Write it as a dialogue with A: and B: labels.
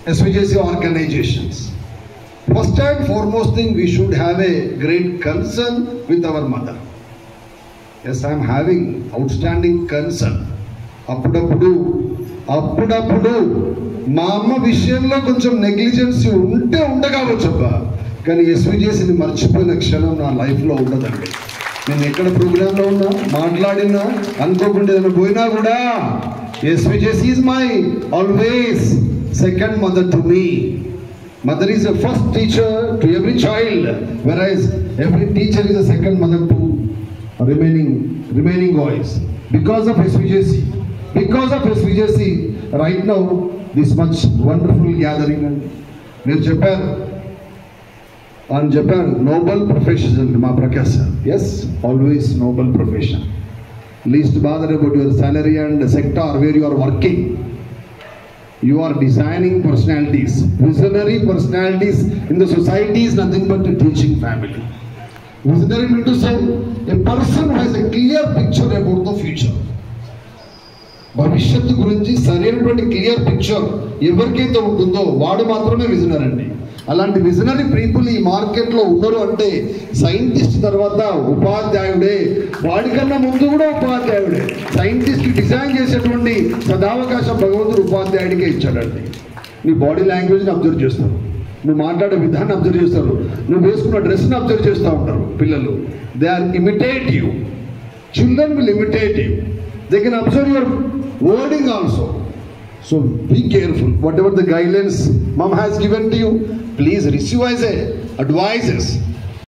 A: SVJC organizations. First and foremost thing, we should have a great concern with our mother. Yes, I am having outstanding concern. అప్పుడప్పుడు మా అమ్మ విషయంలో కొంచెం negligence ఉండకపోవచ్చబ్బా, కానీ ఎస్విజేసీని మర్చిపోయిన క్షణం నా లైఫ్లో ఉండదండి. నేను ఎక్కడ ప్రోగ్రాంలో ఉన్నా, మాట్లాడినా, అనుకోకుండా ఏదైనా పోయినా కూడా SVJC is my always second mother to me. Mother is a first teacher to every child, whereas every teacher is a second mother to remaining boys. Because of SVJC, right now this much wonderful gathering. Neer చెప్పారు noble profession ma Prakash sir. Yes, always noble profession. Least bother about your salary and the sector where you are working. You are designing personalities, visionary personalities in the society is nothing but a teaching family. Visionary means to say a person who has a clear picture about the future. భవిష్యత్తు గురించి సరైనటువంటి clear picture ఎవరికైతే ఉంటుందో వాడు మాత్రమే visionary అండి. అలాంటి visionary people ఈ మార్కెట్లో ఉన్నారు అంటే సైంటిస్ట్ తర్వాత ఉపాధ్యాయుడే, వాడికన్నా ముందు కూడా ఉపాధ్యాయుడే. సైంటిస్ట్ డిజైన్ చేసేటువంటి సదావకాశం భగవంతుడు ఉపాధ్యాయుడికే ఇచ్చాడండి. నీ బాడీ లాంగ్వేజ్ని అబ్జర్వ్ చేస్తారు, నువ్వు మాట్లాడే విధాన్ని అబ్జర్వ్ చేస్తారు, నువ్వు వేసుకున్న డ్రెస్ని అబ్జర్వ్ చేస్తూ ఉంటారు పిల్లలు. They are imitate you. Children will imitate you. They can observe your wording also. So be careful. Whatever the guidelines mom has given to you, please receive as advices.